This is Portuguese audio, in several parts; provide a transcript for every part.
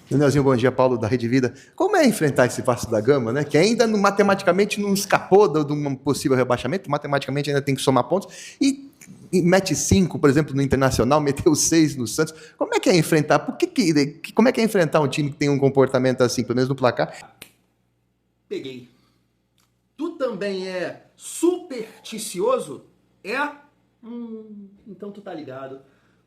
Danielzinho, bom dia, Paulo da Rede Vida. Como é enfrentar esse Vasco da Gama, né? Que ainda matematicamente não escapou de um possível rebaixamento, matematicamente ainda tem que somar pontos e mete 5, por exemplo, no Internacional, meteu 6 no Santos. Como é que é enfrentar? Como é que é enfrentar um time que tem um comportamento assim, pelo menos no placar? Peguei. Tu também é supersticioso? É? Então tu tá ligado.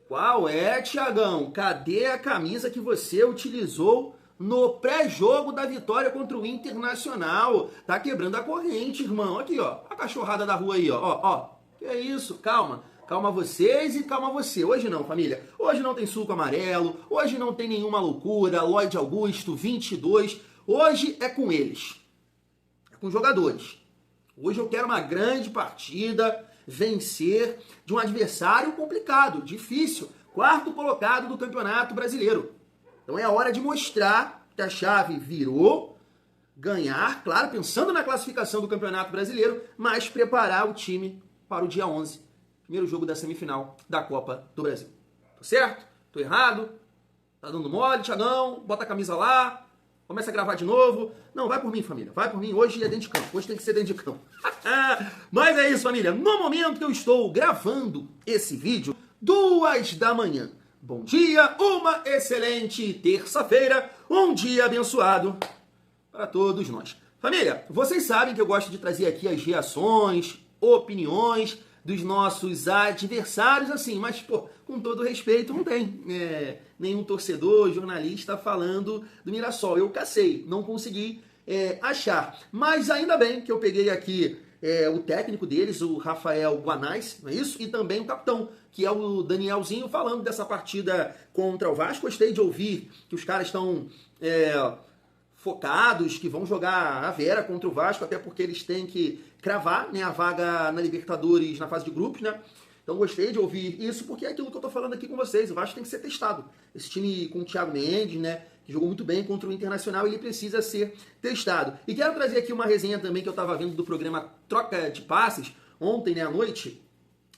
Qual é, Tiagão? Cadê a camisa que você utilizou no pré-jogo da vitória contra o Internacional? Tá quebrando a corrente, irmão. Aqui, ó. A cachorrada da rua aí, ó. Ó. Que é isso? Calma. Calma vocês e calma você. Hoje não, família. Hoje não tem suco amarelo. Hoje não tem nenhuma loucura. Lloyd Augusto, 22. Hoje é com eles. É com os jogadores. Hoje eu quero uma grande partida, vencer de um adversário complicado, difícil, quarto colocado do Campeonato Brasileiro. Então é a hora de mostrar que a chave virou, ganhar, claro, pensando na classificação do Campeonato Brasileiro, mas preparar o time para o dia 11, primeiro jogo da semifinal da Copa do Brasil. Tô certo? Tô errado? Tá dando mole, Thiagão? Bota a camisa lá. Começa a gravar de novo. Não, vai por mim, família. Vai por mim. Hoje é dentro de campo. Hoje tem que ser dentro de campo. Mas é isso, família. No momento que eu estou gravando esse vídeo, 2 da manhã. Bom dia, uma excelente terça-feira. Um dia abençoado para todos nós. Família, vocês sabem que eu gosto de trazer aqui as reações, opiniões dos nossos adversários, assim, mas, pô, com todo respeito, não tem nenhum torcedor, jornalista falando do Mirassol. Eu cacei, não consegui achar. Mas ainda bem que eu peguei aqui o técnico deles, o Rafael Guanais, não é isso? E também o capitão, que é o Danielzinho, falando dessa partida contra o Vasco. Gostei de ouvir que os caras estão focados, que vão jogar a Vera contra o Vasco, até porque eles têm que cravar, né, a vaga na Libertadores na fase de grupos, né? Então gostei de ouvir isso, porque é aquilo que eu tô falando aqui com vocês. O Vasco tem que ser testado. Esse time com o Thiago Mendes, né, que jogou muito bem contra o Internacional, ele precisa ser testado. E quero trazer aqui uma resenha também que eu tava vendo do programa Troca de Passes, ontem, né, à noite,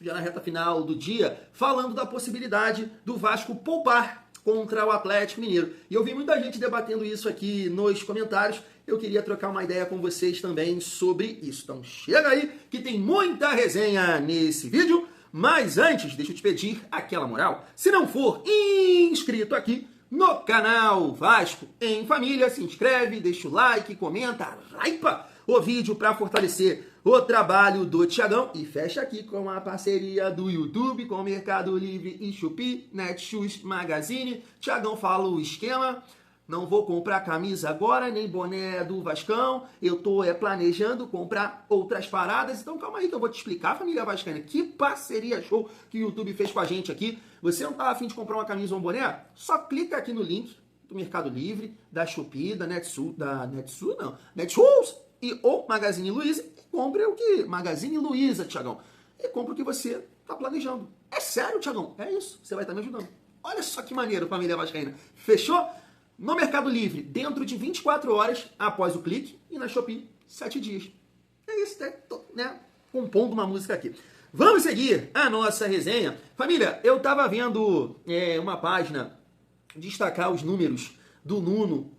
já na reta final do dia, falando da possibilidade do Vasco poupar contra o Atlético Mineiro. E eu vi muita gente debatendo isso aqui nos comentários. Eu queria trocar uma ideia com vocês também sobre isso. Então chega aí que tem muita resenha nesse vídeo. Mas antes, deixa eu te pedir aquela moral. Se não for inscrito aqui no canal Vasco em Família, se inscreve, deixa o like, comenta, hypa o vídeo para fortalecer o trabalho do Thiagão. E fecha aqui com a parceria do YouTube com o Mercado Livre e Shopee, Netshoes Magazine. Thiagão fala o esquema. Não vou comprar camisa agora, nem boné do Vascão. Eu tô planejando comprar outras paradas. Então calma aí que eu vou te explicar, família vascaína. Que parceria show que o YouTube fez com a gente aqui. Você não tá afim de comprar uma camisa ou um boné? Só clica aqui no link do Mercado Livre, da Shopee, da Netshoes, Netshoes e ou Magazine Luiza. E compre o que? Magazine Luiza, Thiagão. E compre o que você tá planejando. É sério, Thiagão? É isso. Você vai estar me ajudando. Olha só que maneiro, família vascaína. Fechou? No Mercado Livre, dentro de 24 horas após o clique, e na Shopee, 7 dias. É isso, né? Compondo uma música aqui. Vamos seguir a nossa resenha. Família, eu tava vendo uma página destacar os números do Nuno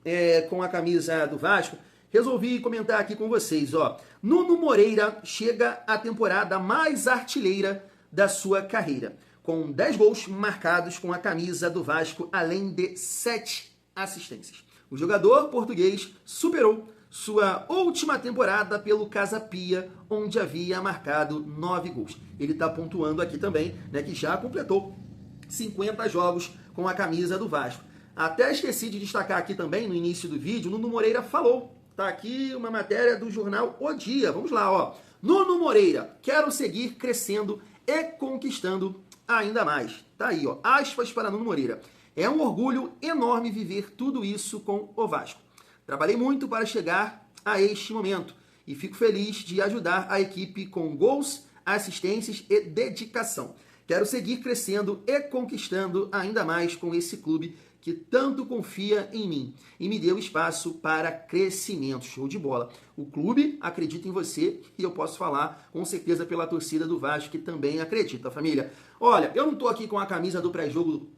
com a camisa do Vasco. Resolvi comentar aqui com vocês, ó. Nuno Moreira chega à temporada mais artilheira da sua carreira, com 10 gols marcados com a camisa do Vasco, além de 7 assistências. O jogador português superou sua última temporada pelo Casa Pia, onde havia marcado 9 gols. Ele está pontuando aqui também, né, que já completou 50 jogos com a camisa do Vasco. Até esqueci de destacar aqui também, no início do vídeo, Nuno Moreira falou. Tá aqui uma matéria do jornal O Dia. Vamos lá, ó. Nuno Moreira, quero seguir crescendo e conquistando ainda mais. Tá aí, ó. Aspas para Nuno Moreira. É um orgulho enorme viver tudo isso com o Vasco. Trabalhei muito para chegar a este momento e fico feliz de ajudar a equipe com gols, assistências e dedicação. Quero seguir crescendo e conquistando ainda mais com esse clube que tanto confia em mim e me deu espaço para crescimento. Show de bola. O clube acredita em você e eu posso falar com certeza pela torcida do Vasco que também acredita, família. Olha, eu não estou aqui com a camisa do pré-jogo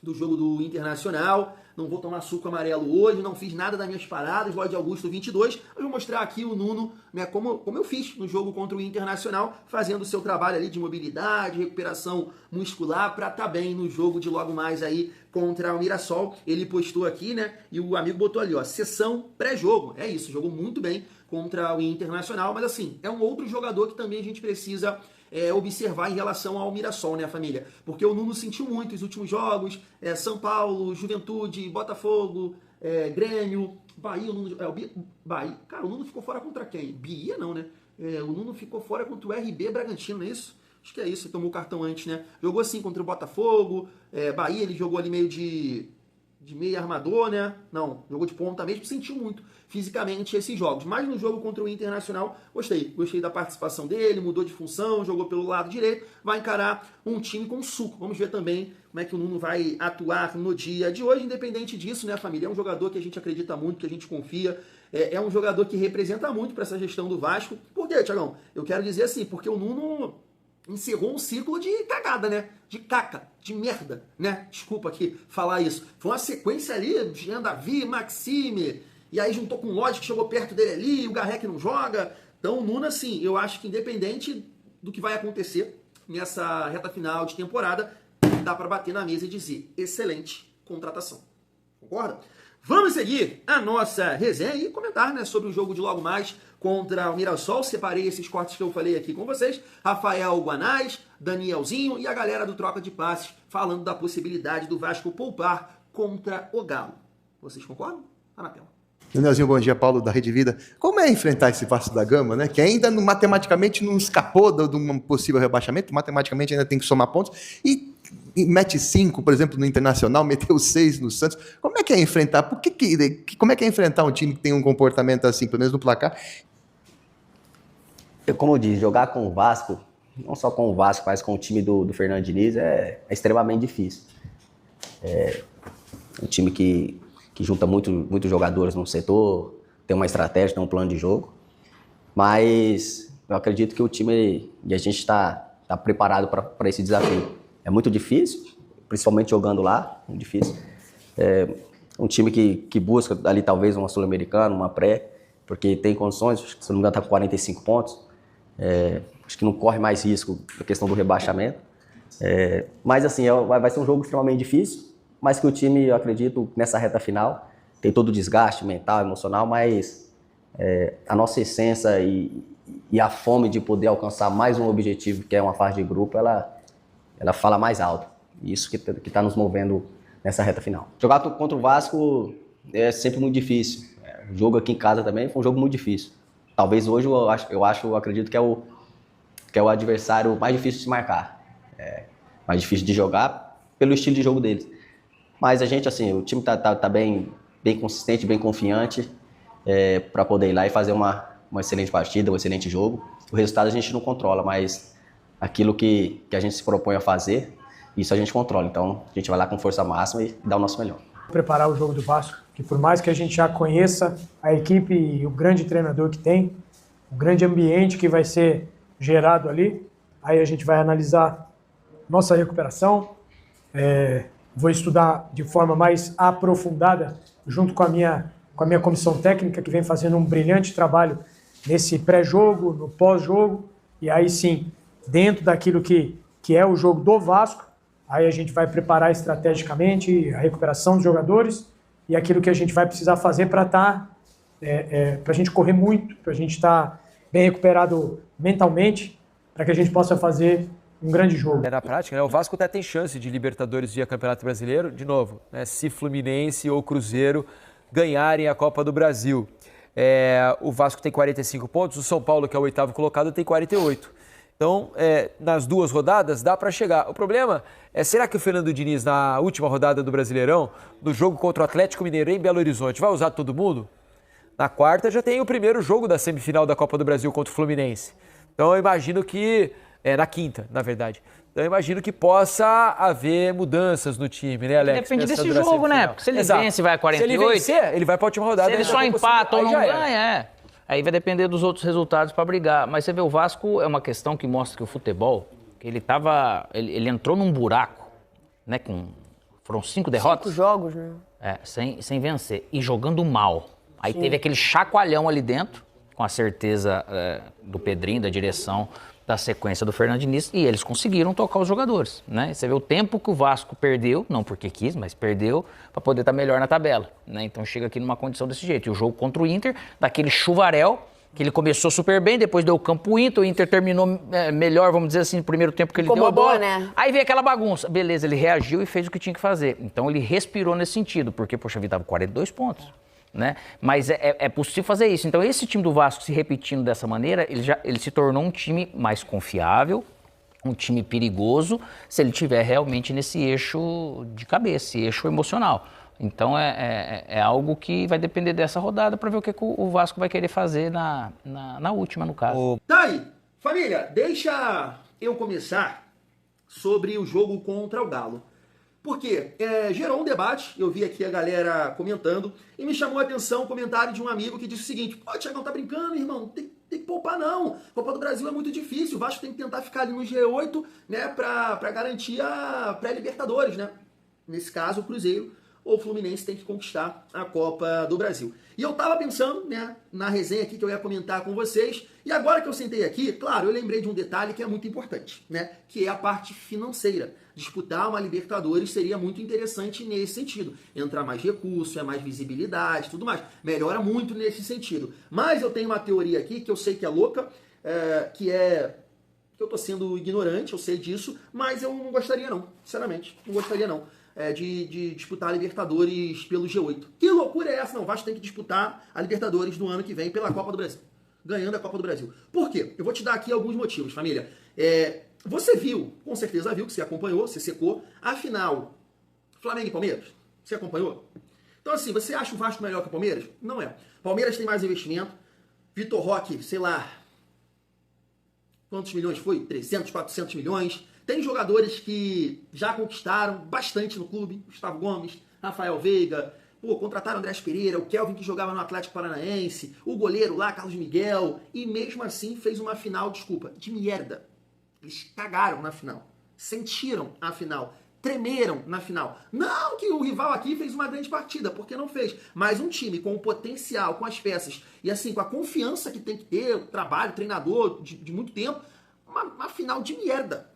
do jogo do Internacional. Não vou tomar suco amarelo hoje, não fiz nada das minhas paradas, Lloyd Augusto 22. Eu vou mostrar aqui o Nuno, né, como eu fiz no jogo contra o Internacional, fazendo o seu trabalho ali de mobilidade, recuperação muscular, para estar bem no jogo de logo mais aí contra o Mirassol. Ele postou aqui, né, e o amigo botou ali, ó, sessão pré-jogo. É isso, jogou muito bem contra o Internacional, mas assim, é um outro jogador que também a gente precisa observar em relação ao Mirassol, né, família? Porque o Nuno sentiu muito os últimos jogos, São Paulo, Juventude, Botafogo, Grêmio, Bahia, o Nuno, Bahia. Cara, o Nuno ficou fora contra quem? Bahia não, né? O Nuno ficou fora contra o RB Bragantino, não é isso? Acho que é isso, ele tomou o cartão antes, né? Jogou assim contra o Botafogo, Bahia, ele jogou ali meio de meio armador, né? Não, jogou de ponta mesmo, sentiu muito fisicamente esses jogos. Mas no jogo contra o Internacional, gostei da participação dele, mudou de função, jogou pelo lado direito, vai encarar um time com suco. Vamos ver também como é que o Nuno vai atuar no dia de hoje. Independente disso, né, família? É um jogador que a gente acredita muito, que a gente confia. É um jogador que representa muito para essa gestão do Vasco. Por quê, Thiagão? Eu quero dizer assim, porque o Nuno encerrou um ciclo de cagada, né? De caca, de merda, né? Desculpa aqui falar isso. Foi uma sequência ali, Jean Davi, Maxime, e aí juntou com o Lodge, que chegou perto dele ali, o Garré que não joga. Então o Nuno, assim, eu acho que independente do que vai acontecer nessa reta final de temporada, dá para bater na mesa e dizer, excelente contratação. Concorda? Vamos seguir a nossa resenha e comentar, né, sobre o jogo de logo mais contra o Mirassol. Separei esses cortes que eu falei aqui com vocês. Rafael Guanais, Danielzinho e a galera do Troca de Passes falando da possibilidade do Vasco poupar contra o Galo. Vocês concordam? Tá na tela. Danielzinho, bom dia. Paulo da Rede Vida. Como é enfrentar esse Vasco da Gama, né? Que ainda matematicamente não escapou de um possível rebaixamento, matematicamente ainda tem que somar pontos e mete 5, por exemplo, no Internacional, meteu 6 no Santos. Como é que é enfrentar? Como é que é enfrentar um time que tem um comportamento assim, pelo menos no placar? Como eu disse, jogar com o Vasco, não só com o Vasco, mas com o time do Fernando Diniz, é extremamente difícil. É um time que junta muitos jogadores no setor, tem uma estratégia, tem um plano de jogo, mas eu acredito que o time, e a gente está preparado para esse desafio. É muito difícil, principalmente jogando lá, muito difícil. É um time que busca ali talvez uma Sul-Americana, uma pré, porque tem condições, se não me engano está com 45 pontos, acho que não corre mais risco da questão do rebaixamento. Mas assim, vai ser um jogo extremamente difícil, mas que o time, eu acredito, nessa reta final, tem todo o desgaste mental, emocional, mas a nossa essência e a fome de poder alcançar mais um objetivo, que é uma fase de grupo, ela fala mais alto. Isso que está nos movendo nessa reta final. Jogar contra o Vasco é sempre muito difícil. O jogo aqui em casa também foi um jogo muito difícil. Talvez hoje eu acredito que é o adversário mais difícil de se marcar. Mais difícil de jogar pelo estilo de jogo deles. Mas a gente, assim, o time tá bem consistente, bem confiante para poder ir lá e fazer uma excelente partida, um excelente jogo. O resultado a gente não controla, mas aquilo que a gente se propõe a fazer, isso a gente controla. Então, a gente vai lá com força máxima e dá o nosso melhor. Preparar o jogo do Vasco, que por mais que a gente já conheça a equipe e o grande treinador que tem, o grande ambiente que vai ser gerado ali, aí a gente vai analisar nossa recuperação, vou estudar de forma mais aprofundada, junto com a minha comissão técnica, que vem fazendo um brilhante trabalho nesse pré-jogo, no pós-jogo, e aí sim, dentro daquilo que é o jogo do Vasco, aí a gente vai preparar estrategicamente a recuperação dos jogadores e aquilo que a gente vai precisar fazer para para a gente correr muito, para a gente estar bem recuperado mentalmente, para que a gente possa fazer um grande jogo. Na prática, né, o Vasco até tem chance de Libertadores via Campeonato Brasileiro, de novo, né, se Fluminense ou Cruzeiro ganharem a Copa do Brasil. O Vasco tem 45 pontos, o São Paulo, que é o 8º colocado, tem 48. Então, nas 2 rodadas, dá para chegar. O problema será que o Fernando Diniz, na última rodada do Brasileirão, no jogo contra o Atlético Mineiro em Belo Horizonte, vai usar todo mundo? Na quarta já tem o primeiro jogo da semifinal da Copa do Brasil contra o Fluminense. Então, eu imagino que... na quinta, na verdade. Então, eu imagino que possa haver mudanças no time, né, Alex? Depende desse jogo, né? Porque se ele vence, vai a 48. Se ele vencer, ele vai para a última rodada. Se ele só empata ou não ganha, aí vai depender dos outros resultados para brigar. Mas você vê, o Vasco é uma questão que mostra que o futebol, que ele entrou num buraco, né? Foram 5 derrotas? 5 jogos, né? Sem vencer. E jogando mal. Aí teve aquele chacoalhão ali dentro, com a certeza do Pedrinho, da direção, da sequência do Fernando Diniz, e eles conseguiram tocar os jogadores, né? Você vê o tempo que o Vasco perdeu, não porque quis, mas perdeu para poder estar melhor na tabela, né? Então chega aqui numa condição desse jeito. E o jogo contra o Inter, daquele chuvarel, que ele começou super bem, depois deu o campo Inter, o Inter terminou melhor, vamos dizer assim, no primeiro tempo que ele deu a bola. Né? Aí veio aquela bagunça. Beleza, ele reagiu e fez o que tinha que fazer. Então ele respirou nesse sentido, porque, poxa vida, estava 42 pontos. Né? Mas é possível fazer isso. Então esse time do Vasco se repetindo dessa maneira, ele se tornou um time mais confiável, um time perigoso, se ele tiver realmente nesse eixo de cabeça, esse eixo emocional. Então é algo que vai depender dessa rodada para ver o que o Vasco vai querer fazer na última, no caso. Tá aí. Família, deixa eu começar sobre o jogo contra o Galo. Porque gerou um debate, eu vi aqui a galera comentando, e me chamou a atenção o comentário de um amigo que disse o seguinte: pô, Thiagão, tá brincando, irmão? Tem que poupar, não. A Copa do Brasil é muito difícil, o Vasco tem que tentar ficar ali no G8, né, pra garantir a pré-Libertadores, né? Nesse caso, o Cruzeiro ou o Fluminense tem que conquistar a Copa do Brasil. E eu tava pensando, né, na resenha aqui que eu ia comentar com vocês, e agora que eu sentei aqui, claro, eu lembrei de um detalhe que é muito importante, né, que é a parte financeira. Disputar uma Libertadores seria muito interessante nesse sentido. Entrar mais recurso, mais visibilidade, tudo mais. Melhora muito nesse sentido. Mas eu tenho uma teoria aqui que eu sei que é louca, que eu tô sendo ignorante, eu sei disso, mas eu não gostaria não, sinceramente, não gostaria não. De disputar a Libertadores pelo G8. Que loucura é essa? Não, o Vasco tem que disputar a Libertadores do ano que vem pela Copa do Brasil. Ganhando a Copa do Brasil. Por quê? Eu vou te dar aqui alguns motivos, família. Você viu, com certeza viu, que você acompanhou, você secou, a final Flamengo e Palmeiras? Você acompanhou? Então assim, você acha o Vasco melhor que o Palmeiras? Não é. Palmeiras tem mais investimento. Vitor Roque, sei lá, quantos milhões foi? 300, 400 milhões. Tem jogadores que já conquistaram bastante no clube. Gustavo Gomes, Rafael Veiga, contrataram Andrés Pereira, o Kelvin que jogava no Atlético Paranaense, o goleiro lá, Carlos Miguel, e mesmo assim fez uma final, de merda. Eles cagaram na final, sentiram a final, tremeram na final. Não que o rival aqui fez uma grande partida, porque não fez. Mas um time com o potencial, com as peças, e assim, com a confiança que tem que ter, o trabalho, o treinador de muito tempo, uma final de merda.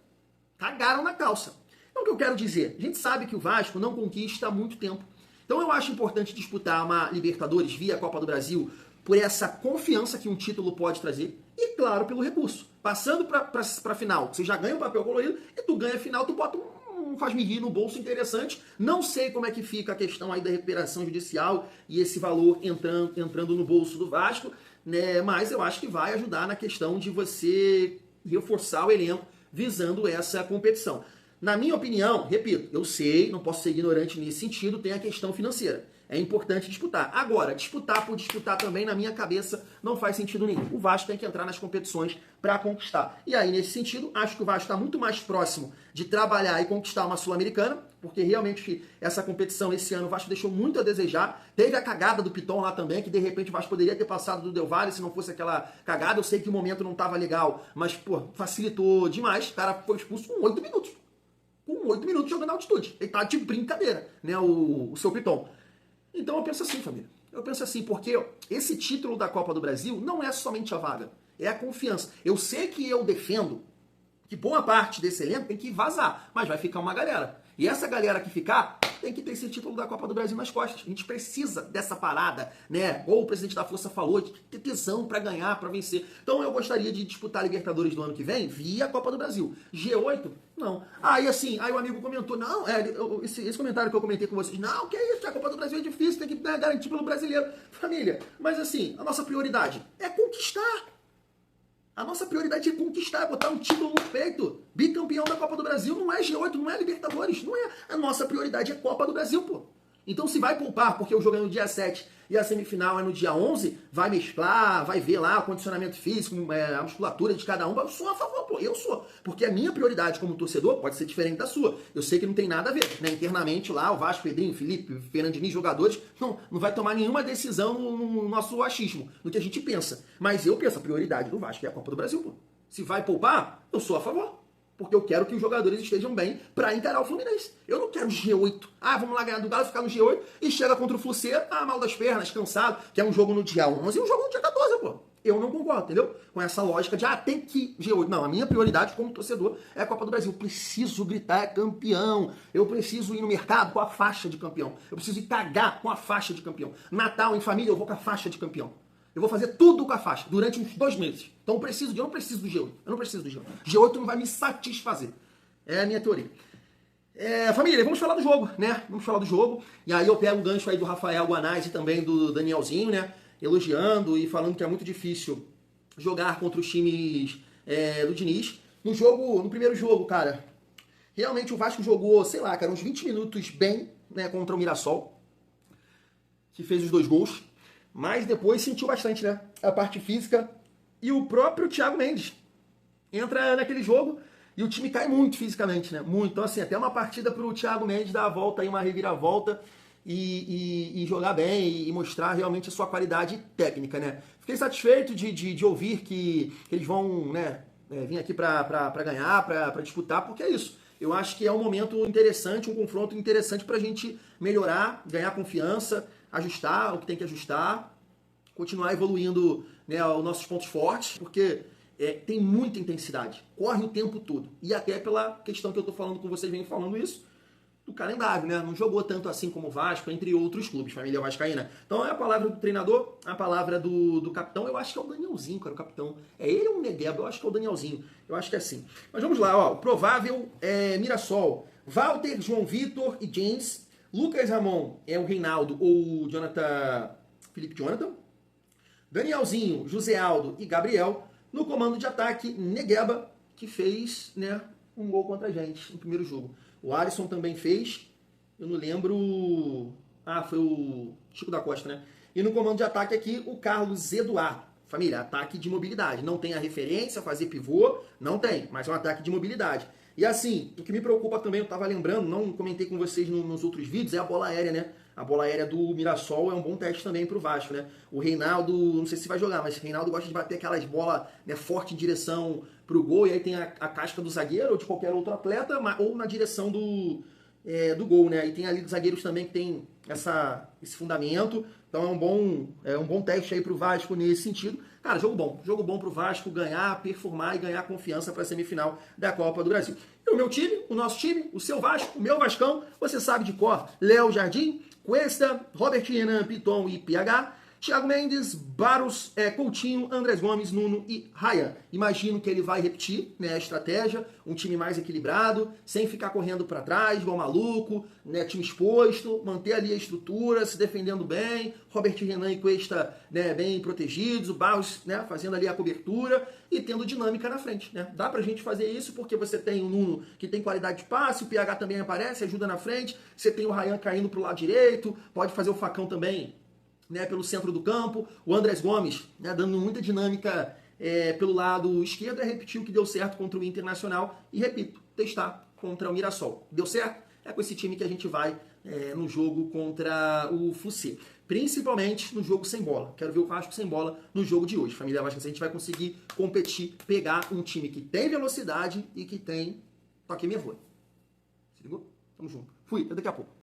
Cagaram na calça. Então o que eu quero dizer? A gente sabe que o Vasco não conquista há muito tempo. Então eu acho importante disputar uma Libertadores via Copa do Brasil por essa confiança que um título pode trazer e, claro, pelo recurso. Passando para a final, você já ganha um papel colorido e tu ganha a final, tu bota um faz-me rir no bolso interessante. Não sei como é que fica a questão aí da recuperação judicial e esse valor entrando no bolso do Vasco, né? Mas eu acho que vai ajudar na questão de você reforçar o elenco visando essa competição. Na minha opinião, repito, eu sei, não posso ser ignorante nesse sentido, tem a questão financeira. É importante disputar. Agora, disputar por disputar também, na minha cabeça, não faz sentido nenhum. O Vasco tem que entrar nas competições para conquistar. E aí, nesse sentido, acho que o Vasco está muito mais próximo de trabalhar e conquistar uma Sul-Americana, porque realmente essa competição esse ano o Vasco deixou muito a desejar. Teve a cagada do Piton lá também, que de repente o Vasco poderia ter passado do Del Valle se não fosse aquela cagada. Eu sei que o momento não estava legal, mas, facilitou demais. O cara foi expulso com 8 minutos. Com 8 minutos jogando altitude. Ele tá de brincadeira, né, o seu Piton. Então eu penso assim, família. Eu penso assim, porque esse título da Copa do Brasil não é somente a vaga, é a confiança. Eu sei que eu defendo que boa parte desse elenco tem que vazar, mas vai ficar uma galera. E essa galera que ficar tem que ter esse título da Copa do Brasil nas costas. A gente precisa dessa parada, né? Ou o presidente da Força falou, de ter tesão pra ganhar, pra vencer. Então eu gostaria de disputar a Libertadores do ano que vem via Copa do Brasil. G8? Não. Aí o amigo comentou, não, esse comentário que eu comentei com vocês, não, que é isso, a Copa do Brasil é difícil, tem que garantir pelo brasileiro. Família, mas assim, a nossa prioridade é conquistar. A nossa prioridade é conquistar, é botar um título no peito. Bicampeão da Copa do Brasil não é G8, não é Libertadores, não é. A nossa prioridade é Copa do Brasil, pô. Então se vai poupar, porque o jogo é no dia 7 e a semifinal é no dia 11, vai mesclar, vai ver lá o condicionamento físico, a musculatura de cada um. Eu sou a favor, pô, eu sou. Porque a minha prioridade como torcedor pode ser diferente da sua. Eu sei que não tem nada a ver, né? Internamente lá, o Vasco, Pedrinho, Felipe, Fernando Diniz, jogadores, não vai tomar nenhuma decisão no nosso achismo, no que a gente pensa. Mas eu penso, a prioridade do Vasco é a Copa do Brasil, pô. Se vai poupar, eu sou a favor. Porque eu quero que os jogadores estejam bem para encarar o Fluminense. Eu não quero G8. Ah, vamos lá ganhar do Galo, ficar no G8 e chega contra o Fluminense, mal das pernas, cansado, que é um jogo no dia 11 e um jogo no dia 14, pô. Eu não concordo, entendeu? Com essa lógica de, tem que G8. Não, a minha prioridade como torcedor é a Copa do Brasil. Eu preciso gritar campeão. Eu preciso ir no mercado com a faixa de campeão. Eu preciso ir cagar com a faixa de campeão. Natal, em família, eu vou com a faixa de campeão. Eu vou fazer tudo com a faixa, durante uns 2 meses. Então eu não preciso do G8. Eu não preciso do G8. G8 não vai me satisfazer. É a minha teoria. Família, vamos falar do jogo, né? Vamos falar do jogo. E aí eu pego o gancho aí do Rafael Guanais e também do Danielzinho, né? Elogiando e falando que é muito difícil jogar contra os times do Diniz. No primeiro jogo, cara, realmente o Vasco jogou, sei lá, cara, uns 20 minutos bem, né? Contra o Mirassol, que fez os 2 gols. Mas depois sentiu bastante, né? A parte física. E o próprio Thiago Mendes entra naquele jogo e o time cai muito fisicamente, né? Muito. Então, assim, até uma partida pro Thiago Mendes dar a volta aí, uma reviravolta e jogar bem e mostrar realmente a sua qualidade técnica, né? Fiquei satisfeito de ouvir que eles vão, né, vir aqui pra ganhar, pra disputar, porque é isso. Eu acho que é um momento interessante, um confronto interessante pra gente melhorar, ganhar confiança, ajustar o que tem que ajustar, continuar evoluindo, né, os nossos pontos fortes, porque tem muita intensidade, corre o tempo todo. E até pela questão que eu tô falando com vocês, venho falando isso, do calendário, né? Não jogou tanto assim como o Vasco, entre outros clubes, família vascaína. Então é a palavra do treinador, a palavra do capitão, eu acho que é o Danielzinho, cara, o capitão. É ele ou o Negueba? Eu acho que é o Danielzinho. Eu acho que é assim. Mas vamos lá, ó. O provável é Mirassol, Walter, João Vitor e James, Lucas Ramon é o Reinaldo ou o Felipe Jonathan, Danielzinho, José Aldo e Gabriel. No comando de ataque, Negueba, que fez, né, um gol contra a gente no primeiro jogo. O Alisson também fez, eu não lembro... foi o Chico da Costa, né? E no comando de ataque aqui, o Carlos Eduardo. Família, ataque de mobilidade. Não tem a referência, fazer pivô, não tem, mas é um ataque de mobilidade. E assim, o que me preocupa também, eu tava lembrando, não comentei com vocês nos outros vídeos, é a bola aérea, né? A bola aérea do Mirassol é um bom teste também pro Vasco, né? O Reinaldo, não sei se vai jogar, mas o Reinaldo gosta de bater aquelas bolas, né, forte em direção pro gol, e aí tem a casca do zagueiro ou de qualquer outro atleta, ou na direção do gol, né? E tem ali dos zagueiros também que tem esse fundamento, então é um bom teste aí pro Vasco nesse sentido. Cara, jogo bom pro Vasco ganhar, performar e ganhar confiança para a semifinal da Copa do Brasil. E o meu time, o nosso time, o seu Vasco, o meu Vascão, você sabe de cor: Léo Jardim, Cuesta, Robert Renan, Piton e PH, Thiago Mendes, Barros, Coutinho, Andrés Gomes, Nuno e Ryan. Imagino que ele vai repetir, né, a estratégia, um time mais equilibrado, sem ficar correndo para trás, igual maluco, né, time exposto, manter ali a estrutura, se defendendo bem, Robert Renan e Cuesta, né, bem protegidos, o Barros, né, fazendo ali a cobertura e tendo dinâmica na frente, né? Dá pra gente fazer isso porque você tem o Nuno que tem qualidade de passe, o PH também aparece, ajuda na frente, você tem o Ryan caindo pro lado direito, pode fazer o facão também, né, pelo centro do campo, o Andrés Gomes, né, dando muita dinâmica pelo lado esquerdo, repetir o que deu certo contra o Internacional e, repito, testar contra o Mirassol. Deu certo? É com esse time que a gente vai no jogo contra o Fluminense, principalmente no jogo sem bola. Quero ver o Vasco sem bola no jogo de hoje. Família Vasco, a gente vai conseguir competir, pegar um time que tem velocidade e que tem toque me voa. Se ligou? Tamo junto. Fui, até daqui a pouco.